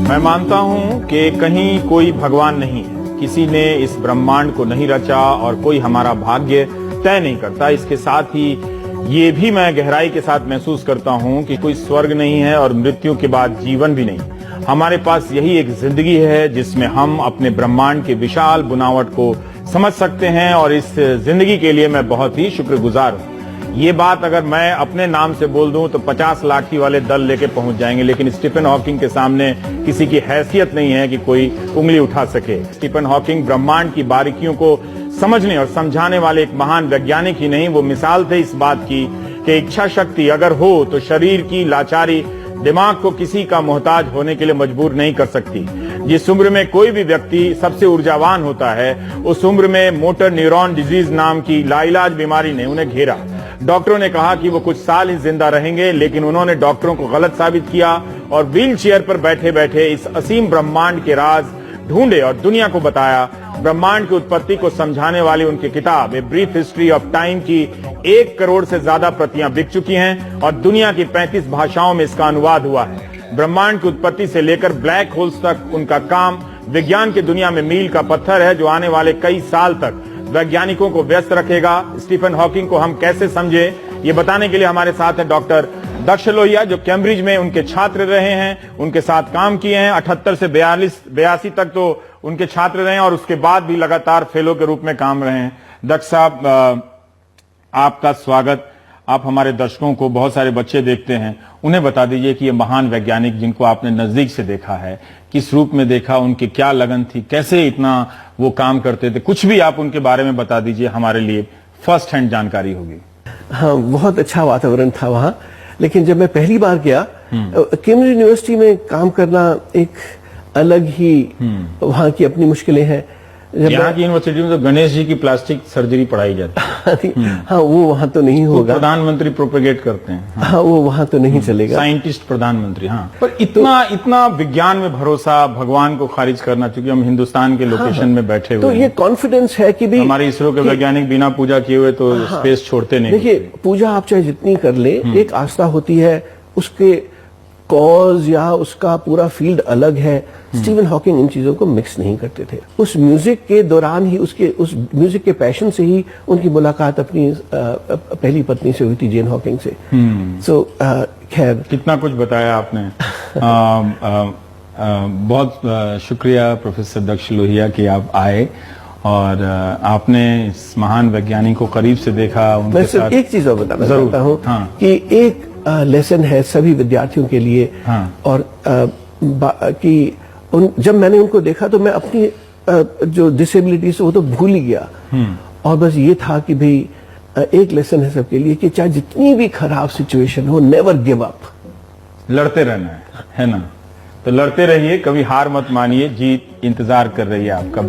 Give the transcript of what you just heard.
मैं मानता हूं कि कहीं कोई भगवान नहीं है, किसी ने इस ब्रह्मांड को नहीं रचा और कोई हमारा भाग्य तय नहीं करता। इसके साथ ही ये भी मैं गहराई के साथ महसूस करता हूं कि कोई स्वर्ग नहीं है और मृत्यु के बाद जीवन भी नहीं। हमारे पास यही एक जिंदगी है जिसमें हम अपने ब्रह्मांड के विशाल बुनावट को समझ सकते हैं और इस जिंदगी के लिए मैं बहुत ही शुक्रगुजार हूं। ये बात अगर मैं अपने नाम से बोल दूं तो 50 लाठी वाले दल लेके पहुंच जाएंगे, लेकिन स्टीफन हॉकिंग के सामने किसी की हैसियत नहीं है कि कोई उंगली उठा सके। स्टीफन हॉकिंग ब्रह्मांड की बारीकियों को समझने और समझाने वाले एक महान वैज्ञानिक ही नहीं, वो मिसाल थे इस बात की कि इच्छा शक्ति अगर हो तो शरीर की लाचारी दिमाग को किसी का मोहताज होने के लिए मजबूर नहीं कर सकती। जिस उम्र में कोई भी व्यक्ति सबसे ऊर्जावान होता है, उस उम्र में मोटर न्यूरॉन डिजीज नाम की लाइलाज बीमारी ने उन्हें घेरा। डॉक्टरों ने कहा कि वो कुछ साल ही जिंदा रहेंगे, लेकिन उन्होंने डॉक्टरों को गलत साबित किया और व्हील चेयर पर बैठे बैठे इस असीम ब्रह्मांड के राज ढूंढे और दुनिया को बताया। ब्रह्मांड की उत्पत्ति को समझाने वाली उनकी किताब a brief history of time की 1 करोड़ से ज्यादा प्रतियां बिक चुकी हैं और दुनिया की 35 भाषाओं में इसका अनुवाद हुआ है। ब्रह्मांड की उत्पत्ति से लेकर ब्लैक होल्स तक उनका काम विज्ञान की दुनिया में मील का पत्थर है, जो आने वाले कई साल तक वैज्ञानिकों को व्यस्त रखेगा। स्टीफन हॉकिंग को हम कैसे समझे, ये बताने के लिए हमारे साथ है डॉक्टर दक्ष लोहिया, जो कैम्ब्रिज में उनके छात्र रहे हैं, उनके साथ काम किए हैं। 78 से 82 तक तो उनके छात्र रहे हैं और उसके बाद भी लगातार फेलो के रूप में काम रहे हैं। दक्ष साहब, आपका स्वागत। आप हमारे दर्शकों को, बहुत सारे बच्चे देखते हैं, उन्हें बता दीजिए कि ये महान वैज्ञानिक जिनको आपने नजदीक से देखा है, किस रूप में देखा, उनकी क्या लगन थी, कैसे इतना वो काम करते थे, कुछ भी आप उनके बारे में बता दीजिए, हमारे लिए फर्स्ट हैंड जानकारी होगी। हाँ, बहुत अच्छा वातावरण था वहाँ, लेकिन जब मैं पहली बार गया कैम्ब्रिज यूनिवर्सिटी में काम करना एक अलग ही वहाँ की अपनी मुश्किलें हैं। यहाँ की यूनिवर्सिटी में तो गणेश जी की प्लास्टिक सर्जरी पढ़ाई जाती है। हाँ, वो वहाँ तो नहीं होगा। प्रधानमंत्री प्रोपेगेट करते हैं। हाँ, वो वहाँ तो नहीं चलेगा। साइंटिस्ट प्रधानमंत्री। हाँ, पर इतना विज्ञान में भरोसा, भगवान को खारिज करना, चूंकि हम हिंदुस्तान के लोकेशन में बैठे हुए तो ये कॉन्फिडेंस है कि भी हमारे इसरो के वैज्ञानिक बिना पूजा किए हुए तो स्पेस छोड़ते नहीं। देखिए, पूजा आप चाहे जितनी कर ले, एक आस्था होती है, उसके कॉज या उसका पूरा फील्ड अलग है। स्टीफन हॉकिंग इन चीजों को मिक्स नहीं करते थे। उस म्यूजिक के दौरान ही, उस म्यूजिक के पैशन से ही उनकी मुलाकात अपनी पहली पत्नी से हुई थी, जेन हॉकिंग से। सो खैर, कितना कुछ बताया आपने। बहुत शुक्रिया प्रोफेसर दक्ष लोहिया कि आप आए और आपने इस महान वैज्ञानिक को करीब से देखा। मैं सिर्फ एक चीज और बताना चाहता हूँ कि एक लेसन है सभी विद्यार्थियों के लिए। और कि जब मैंने उनको देखा तो मैं अपनी जो डिसेबिलिटीज वो तो भूल ही गया, और बस ये था कि भाई एक लेसन है सबके लिए कि चाहे जितनी भी खराब सिचुएशन हो, नेवर गिव अप, लड़ते रहना है ना। तो लड़ते रहिए, कभी हार मत मानिए, जीत इंतजार कर रही है आपका।